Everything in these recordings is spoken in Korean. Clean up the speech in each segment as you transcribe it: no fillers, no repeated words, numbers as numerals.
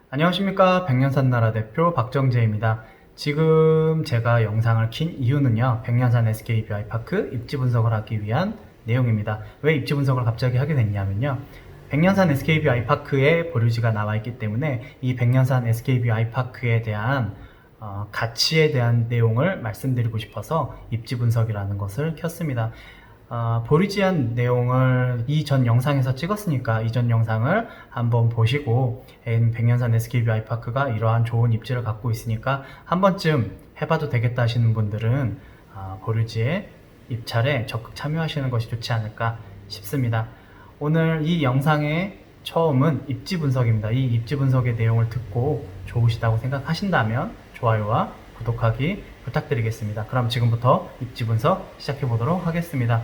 안녕하십니까. 백년산 나라 대표 박정재입니다. 지금 제가 영상을 킨 이유는요, 백년산 SKBI파크 입지 분석을 하기 위한 내용입니다. 왜 입지 분석을 갑자기 하게 됐냐면요, 백년산 SKBI파크에 보류지가 나와 있기 때문에 이 백년산 SKBI파크에 대한 가치에 대한 내용을 말씀드리고 싶어서 입지 분석이라는 것을 켰습니다. 보리지한 내용을 이전 영상에서 찍었으니까 이전 영상을 한번 보시고 백년산 SKBI파크가 이러한 좋은 입지를 갖고 있으니까 한 번쯤 해봐도 되겠다 하시는 분들은 보리지의 입찰에 적극 참여하시는 것이 좋지 않을까 싶습니다. 오늘 이 영상의 처음은 입지 분석입니다. 이 입지 분석의 내용을 듣고 좋으시다고 생각하신다면 좋아요와 구독하기 부탁드리겠습니다. 그럼 지금부터 입지 분석 시작해 보도록 하겠습니다.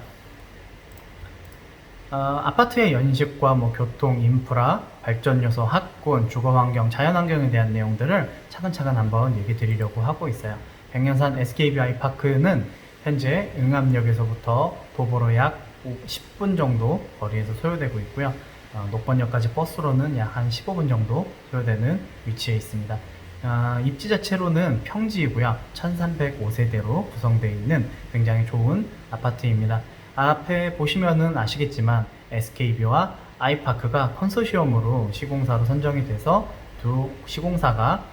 아파트의 연식과 교통, 인프라, 발전 요소, 학군, 주거 환경, 자연 환경에 대한 내용들을 차근차근 한번 얘기 드리려고 하고 있어요. 백년산 SKBI파크는 현재 응암역에서부터 도보로 약 10분 정도 거리에서 소요되고 있고요. 녹번역까지 버스로는 약 한 15분 정도 소요되는 위치에 있습니다. 입지 자체로는 평지이고요. 1305세대로 구성되어 있는 굉장히 좋은 아파트입니다. 앞에 보시면은 아시겠지만 SKB와 아이파크가 컨소시엄으로 시공사로 선정이 돼서 두 시공사가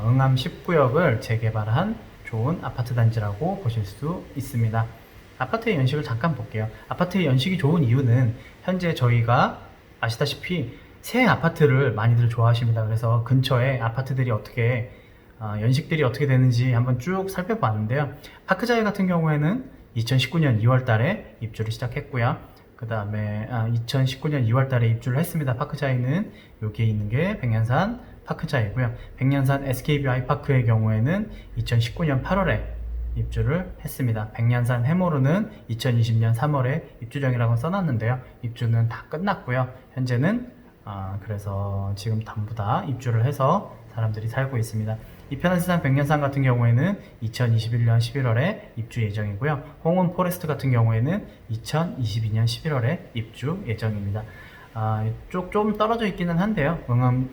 응암 10구역을 재개발한 좋은 아파트 단지라고 보실 수 있습니다. 아파트의 연식을 잠깐 볼게요. 아파트의 연식이 좋은 이유는 현재 저희가 아시다시피 새 아파트를 많이들 좋아하십니다. 그래서 근처에 아파트들이 어떻게 연식들이 어떻게 되는지 한번 쭉 살펴봤는데요. 파크자이 같은 경우에는 2019년 2월 달에 입주를 시작했고요. 그 다음에 2019년 2월 달에 입주를 했습니다. 파크자이는 여기에 있는 게 백년산 파크자이고요. 백년산 SKBI파크의 경우에는 2019년 8월에 입주를 했습니다. 백년산 해모르는 2020년 3월에 입주정이라고 써놨는데요. 입주는 다 끝났고요. 현재는 그래서 지금 전부 다 입주를 해서 사람들이 살고 있습니다. 이편한 세상 백년산 같은 경우에는 2021년 11월에 입주 예정이고요. 홍은 포레스트 같은 경우에는 2022년 11월에 입주 예정입니다. 이쪽 좀 떨어져 있기는 한데요. 응암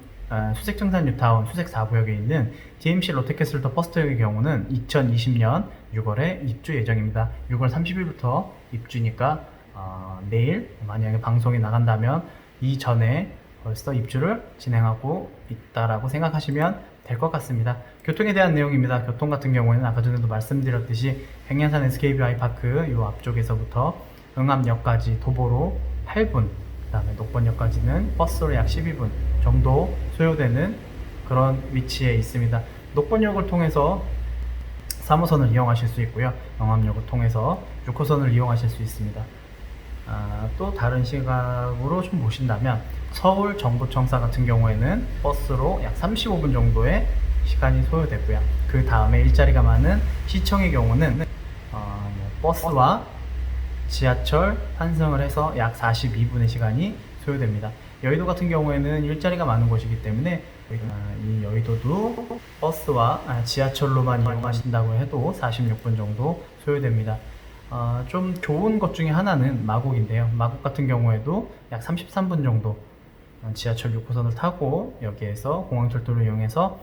수색정산 뉴타운 수색 4구역에 있는 DMC 롯데캐슬 더 퍼스트역의 경우는 2020년 6월에 입주 예정입니다. 6월 30일부터 입주니까 내일 만약에 방송이 나간다면 이전에 벌써 입주를 진행하고 있다라고 생각하시면 될 것 같습니다. 교통에 대한 내용입니다. 교통 같은 경우에는 아까 전에도 말씀드렸듯이 백년산 SKBI파크 이 앞쪽에서부터 응암역까지 도보로 8분, 그 다음에 녹번역까지는 버스로 약 12분 정도 소요되는 그런 위치에 있습니다. 녹번역을 통해서 3호선을 이용하실 수 있고요. 영암역을 통해서 6호선을 이용하실 수 있습니다. 또 다른 시각으로 좀 보신다면 서울 정부청사 같은 경우에는 버스로 약 35분 정도의 시간이 소요되고요. 그 다음에 일자리가 많은 시청의 경우는 버스와 지하철 환승을 해서 약 42분의 시간이 소요됩니다. 여의도 같은 경우에는 일자리가 많은 곳이기 때문에 이 여의도도 버스와 지하철로만 이용하신다고 해도 46분 정도 소요됩니다. 좀 좋은 것 중에 하나는 마곡인데요. 마곡 같은 경우에도 약 33분 정도 지하철 6호선을 타고 여기에서 공항철도를 이용해서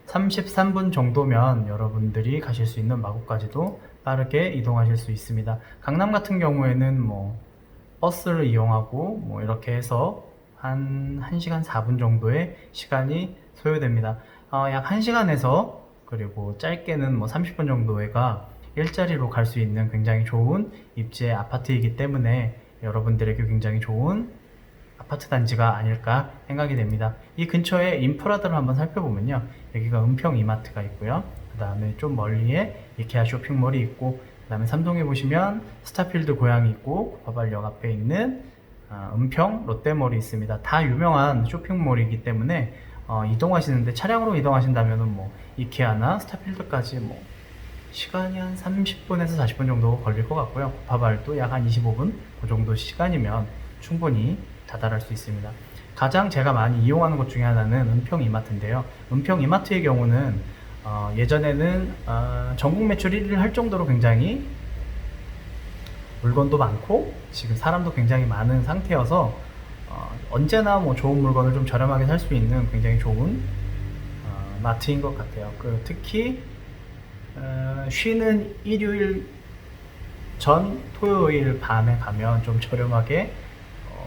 33분 정도면 여러분들이 가실 수 있는 마곡까지도 빠르게 이동하실 수 있습니다. 강남 같은 경우에는 버스를 이용하고 이렇게 해서 한 1시간 4분 정도의 시간이 소요됩니다. 약 1시간에서 그리고 짧게는 30분 정도가 일자리로 갈 수 있는 굉장히 좋은 입지의 아파트이기 때문에 여러분들에게 굉장히 좋은 아파트 단지가 아닐까 생각이 됩니다. 이 근처에 인프라들을 한번 살펴보면요. 여기가 은평 이마트가 있고요. 그 다음에 좀 멀리에 이케아 쇼핑몰이 있고, 그 다음에 삼동에 보시면 스타필드 고양이 있고, 구파발역 앞에 있는 은평 롯데몰이 있습니다. 다 유명한 쇼핑몰이기 때문에 이동하시는데 차량으로 이동하신다면 이케아나 스타필드까지 시간이 한 30분에서 40분 정도 걸릴 것 같고요. 구파발도 약 한 25분 그 정도 시간이면 충분히 다다를 수 있습니다. 가장 제가 많이 이용하는 것 중에 하나는 은평 이마트인데요. 은평 이마트의 경우는 예전에는 전국 매출 1위를 할 정도로 굉장히 물건도 많고 지금 사람도 굉장히 많은 상태여서 언제나 뭐 좋은 물건을 좀 저렴하게 살 수 있는 굉장히 좋은 마트인 것 같아요. 특히 쉬는 일요일 전 토요일 밤에 가면 좀 저렴하게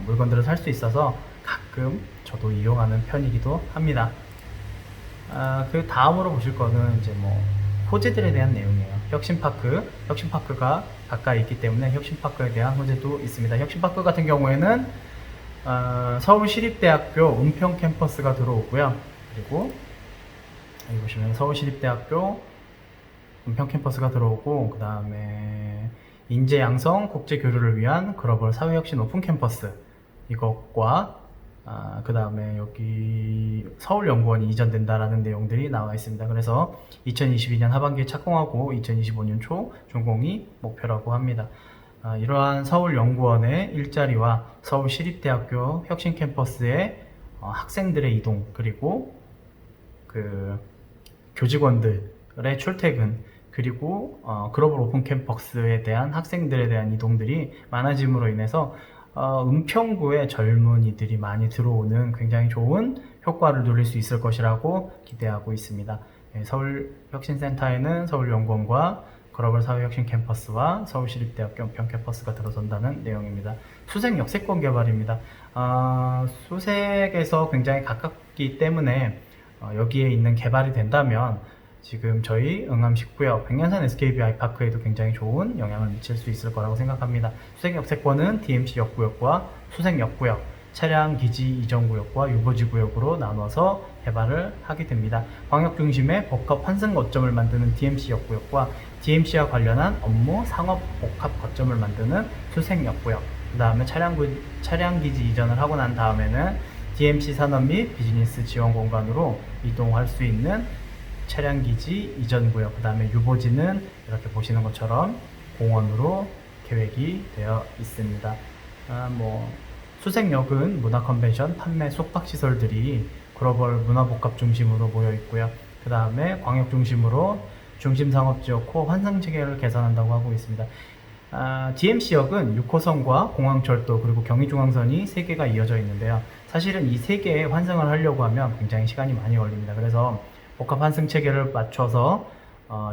물건들을 살 수 있어서 가끔 저도 이용하는 편이기도 합니다. 그 다음으로 보실 거는 이제 뭐 호재들에 대한 내용이에요. 혁신파크가 가까이 있기 때문에 혁신파크에 대한 호재도 있습니다. 혁신파크 같은 경우에는 서울시립대학교 은평 캠퍼스가 들어오고요. 그리고 여기 보시면 서울시립대학교 은평 캠퍼스가 들어오고, 그 다음에 인재 양성 국제 교류를 위한 글로벌 사회혁신 오픈 캠퍼스, 이것과 그 다음에 여기 서울연구원이 이전된다라는 내용들이 나와 있습니다. 그래서 2022년 하반기에 착공하고 2025년 초 준공이 목표라고 합니다. 이러한 서울연구원의 일자리와 서울시립대학교 혁신캠퍼스의 학생들의 이동, 그리고 그 교직원들의 출퇴근, 그리고 글로벌 오픈 캠퍼스에 대한 학생들에 대한 이동들이 많아짐으로 인해서 은평구에 젊은이들이 많이 들어오는 굉장히 좋은 효과를 누릴 수 있을 것이라고 기대하고 있습니다. 서울혁신센터에는 서울연구원과 글로벌 사회혁신 캠퍼스와 서울시립대학교 은평 캠퍼스가 들어선다는 내용입니다. 수색 역세권 개발입니다. 수색에서 굉장히 가깝기 때문에 여기에 있는 개발이 된다면 지금 저희 응암 19역 백년산 SKB 아이파크에도 굉장히 좋은 영향을 미칠 수 있을 거라고 생각합니다. 수색 역세권은 DMC 역구역과 수색 역구역, 차량 기지 이전 구역과 유보지 구역으로 나눠서 개발을 하게 됩니다. 광역 중심의 복합 환승 거점을 만드는 DMC 역구역과 DMC와 관련한 업무 상업 복합 거점을 만드는 수색 역구역, 그 다음에 차량 기지 이전을 하고 난 다음에는 DMC 산업 및 비즈니스 지원 공간으로 이동할 수 있는 차량기지 이전구역, 그 다음에 유보지는 이렇게 보시는 것처럼 공원으로 계획이 되어 있습니다. 수색역은 문화컨벤션, 판매, 숙박시설들이 글로벌 문화복합 중심으로 모여 있고요. 그 다음에 광역 중심으로 중심상업지역 코어 환승체계를 개선한다고 하고 있습니다. DMC역은 6호선과 공항철도 그리고 경의중앙선이 3개가 이어져 있는데요. 사실은 이 3개의 환승을 하려고 하면 굉장히 시간이 많이 걸립니다. 그래서 복합 환승 체계를 맞춰서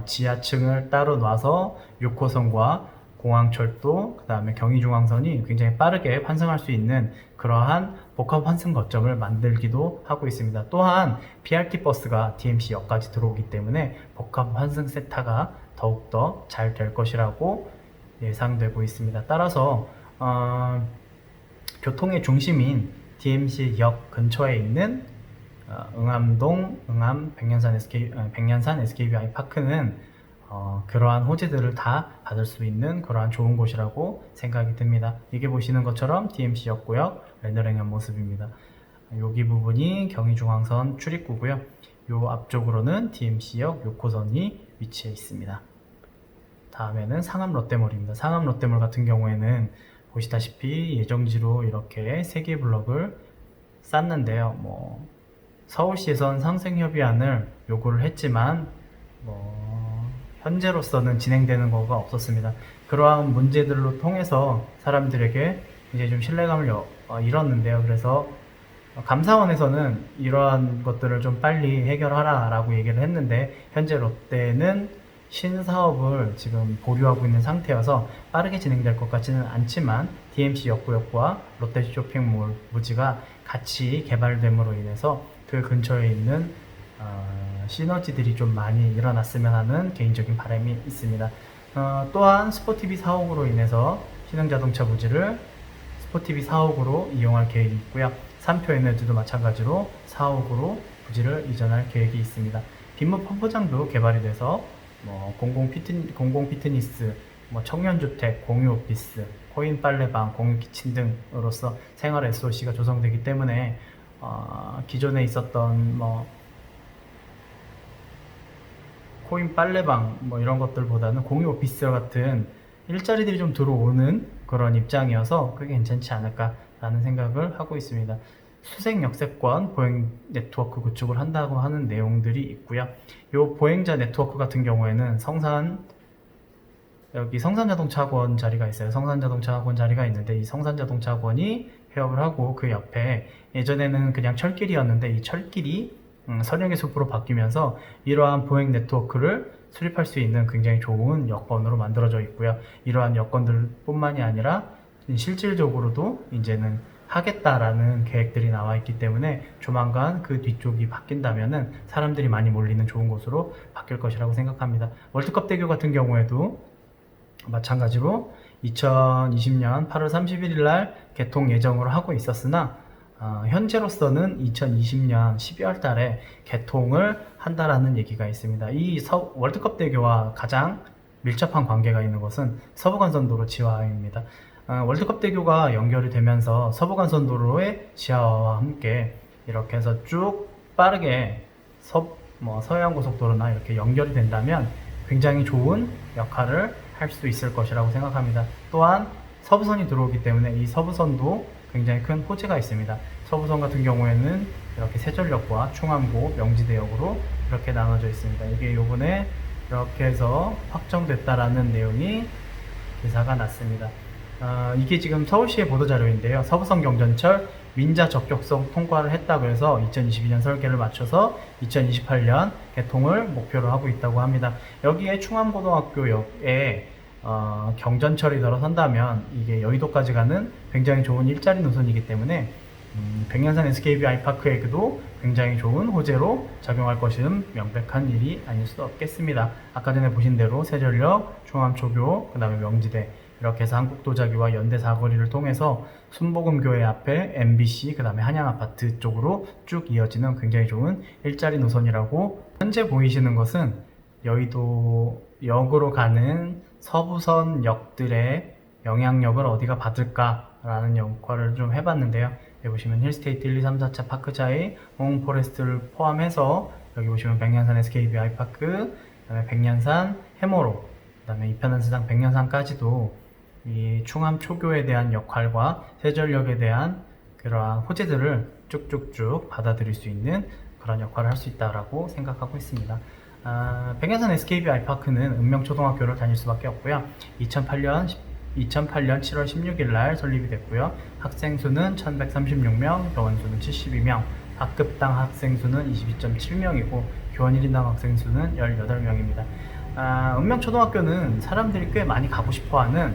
지하층을 따로 놔서 6호선과 공항철도, 그 다음에 경의중앙선이 굉장히 빠르게 환승할 수 있는 그러한 복합 환승 거점을 만들기도 하고 있습니다. 또한 BRT 버스가 DMC역까지 들어오기 때문에 복합 환승 세타가 더욱더 잘 될 것이라고 예상되고 있습니다. 따라서 교통의 중심인 DMC역 근처에 있는 응암동, 응암, 백년산 SKB 아이파크는 그러한 호재들을 다 받을 수 있는 그러한 좋은 곳이라고 생각이 듭니다. 이게 보시는 것처럼 DMC역구역 렌더링한 모습입니다. 여기 부분이 경의중앙선 출입구고요. 요 앞쪽으로는 DMC역 6호선이 위치해 있습니다. 다음에는 상암 롯데몰입니다. 상암 롯데몰 같은 경우에는 보시다시피 예정지로 이렇게 3개의 블럭을 쌌는데요. 서울시에선 상생협의안을 요구를 했지만 현재로서는 진행되는 거가 없었습니다. 그러한 문제들로 통해서 사람들에게 이제 좀 신뢰감을 잃었는데요. 그래서 감사원에서는 이러한 것들을 좀 빨리 해결하라 라고 얘기를 했는데, 현재 롯데는 신사업을 지금 보류하고 있는 상태여서 빠르게 진행될 것 같지는 않지만 DMC 역구역과 롯데 쇼핑몰 부지가 같이 개발됨으로 인해서 그 근처에 있는 시너지들이 좀 많이 일어났으면 하는 개인적인 바람이 있습니다. 또한 스포티비 사옥으로 인해서 신흥자동차 부지를 스포티비 사옥으로 이용할 계획이 있고요. 삼표에너지도 마찬가지로 사옥으로 부지를 이전할 계획이 있습니다. 빈무 펌프장도 개발이 돼서 공공 피트니스, 청년주택, 공유 오피스, 코인 빨래방, 공유 키친 등으로서 생활 SOC가 조성되기 때문에 기존에 있었던 코인 빨래방 이런 것들보다는 공유 오피스 같은 일자리들이 좀 들어오는 그런 입장이어서 그게 괜찮지 않을까라는 생각을 하고 있습니다. 수색 역세권 보행 네트워크 구축을 한다고 하는 내용들이 있고요. 이 보행자 네트워크 같은 경우에는 성산 여기 성산자동차학원 자리가 있어요. 성산자동차학원 자리가 있는데 이 성산자동차학원이 폐업을 하고 그 옆에 예전에는 그냥 철길이었는데 이 철길이 선형의 숲으로 바뀌면서 이러한 보행 네트워크를 수립할 수 있는 굉장히 좋은 여건으로 만들어져 있고요. 이러한 여건들 뿐만이 아니라 실질적으로도 이제는 하겠다라는 계획들이 나와 있기 때문에 조만간 그 뒤쪽이 바뀐다면은 사람들이 많이 몰리는 좋은 곳으로 바뀔 것이라고 생각합니다. 월드컵 대교 같은 경우에도 마찬가지로 2020년 8월 31일 날 개통 예정으로 하고 있었으나 현재로서는 2020년 12월 달에 개통을 한다라는 얘기가 있습니다. 이 월드컵 대교와 가장 밀접한 관계가 있는 것은 서부간선도로 지하화입니다. 월드컵 대교가 연결이 되면서 서부간선도로의 지하화와 함께 이렇게 해서 쭉 빠르게 서해안고속도로나 이렇게 연결이 된다면 굉장히 좋은 역할을 할 수 있을 것이라고 생각합니다. 또한 서부선이 들어오기 때문에 이 서부선도 굉장히 큰 호재가 있습니다. 서부선 같은 경우에는 이렇게 세전역과 충암고, 명지대역으로 이렇게 나눠져 있습니다. 이게 요번에 이렇게 해서 확정됐다라는 내용이 기사가 났습니다. 이게 지금 서울시의 보도자료인데요. 서부선 경전철 민자 적격성 통과를 했다고 해서 2022년 설계를 맞춰서 2028년 개통을 목표로 하고 있다고 합니다. 여기에 충암고등학교역에 경전철이 들어선다면 이게 여의도까지 가는 굉장히 좋은 일자리 노선이기 때문에 백년산 SKB 아이파크에게도 굉장히 좋은 호재로 작용할 것은 명백한 일이 아닐 수 없겠습니다. 아까 전에 보신 대로 세전역, 충암초교, 그 다음에 명지대 이렇게 해서 한국도자기와 연대 사거리를 통해서 순복음교회 앞에 MBC, 그 다음에 한양아파트 쪽으로 쭉 이어지는 굉장히 좋은 일자리 노선이라고 현재 보이시는 것은 여의도역으로 가는 서부선 역들의 영향력을 어디가 받을까라는 역할을 좀 해봤는데요. 여기 보시면 힐스테이트 1, 2, 3, 4차 파크자이, 홍포레스트를 포함해서 여기 보시면 백년산 SKB 아이파크, 그 다음에 백년산 해머로, 그 다음에 이편한시장 백년산까지도 이 충암 초교에 대한 역할과 세전역에 대한 그러한 호재들을 쭉쭉쭉 받아들일 수 있는 그런 역할을 할 수 있다라고 생각하고 있습니다. 백년산 SKB 아이파크는 읍명초등학교를 다닐 수밖에 없고요. 2008년 7월 16일 날 설립이 됐고요. 학생 수는 1136명, 교원 수는 72명, 학급당 학생 수는 22.7명이고 교원 1인당 학생 수는 18명입니다. 읍명초등학교는 사람들이 꽤 많이 가고 싶어하는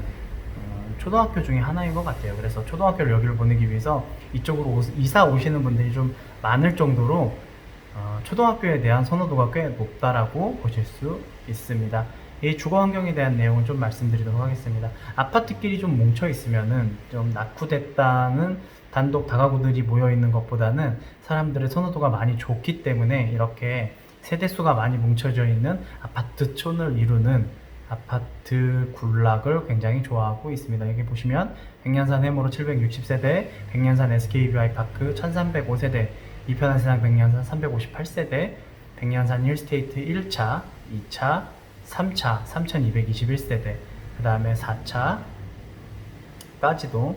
초등학교 중에 하나인 것 같아요. 그래서 초등학교를 여기를 보내기 위해서 이쪽으로 이사 오시는 분들이 좀 많을 정도로 초등학교에 대한 선호도가 꽤 높다라고 보실 수 있습니다. 이 주거 환경에 대한 내용은 좀 말씀드리도록 하겠습니다. 아파트끼리 좀 뭉쳐 있으면은 좀 낙후됐다는 단독 다가구들이 모여 있는 것보다는 사람들의 선호도가 많이 좋기 때문에 이렇게 세대수가 많이 뭉쳐져 있는 아파트촌을 이루는 아파트 군락을 굉장히 좋아하고 있습니다. 여기 보시면 백년산 해모로 760세대, 백년산 SKB 아이파크 1305세대, 이편한시장 백년산 358세대, 백년산 힐스테이트 1차, 2차, 3차 3221세대, 그 다음에 4차까지도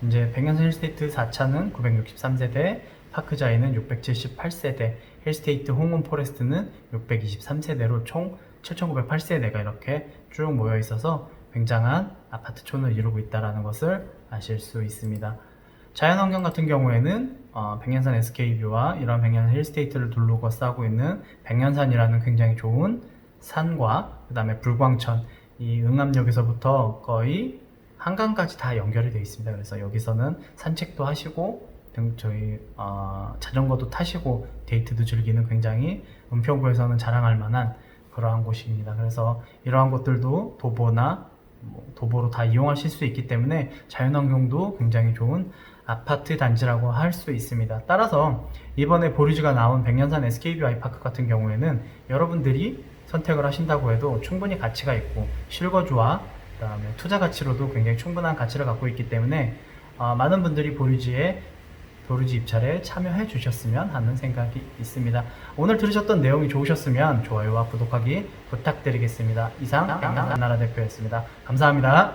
이제 백년산 힐스테이트 4차는 963세대, 파크자이는 678세대, 힐스테이트 홍은 포레스트는 623세대로 총 7908세대가 이렇게 쭉 모여 있어서 굉장한 아파트촌을 이루고 있다는 것을 아실 수 있습니다. 자연환경 같은 경우에는 백년산 SKB와 이런 백년산 힐스테이트를 둘러싸고 있는 백년산이라는 굉장히 좋은 산과 그 다음에 불광천, 이 응암역에서부터 거의 한강까지 다 연결이 되어 있습니다. 그래서 여기서는 산책도 하시고 저희 자전거도 타시고 데이트도 즐기는 굉장히 은평구에서는 자랑할 만한 그러한 곳입니다. 그래서 이러한 곳들도 도보로 다 이용하실 수 있기 때문에 자연환경도 굉장히 좋은 아파트 단지라고 할 수 있습니다. 따라서 이번에 보리지가 나온 백년산 SKB 아이파크 같은 경우에는 여러분들이 선택을 하신다고 해도 충분히 가치가 있고 실거주와 그 다음에 투자 가치로도 굉장히 충분한 가치를 갖고 있기 때문에 많은 분들이 보리지 입찰에 참여해 주셨으면 하는 생각이 있습니다. 오늘 들으셨던 내용이 좋으셨으면 좋아요와 구독하기 부탁드리겠습니다. 이상 나라 대표였습니다. 감사합니다.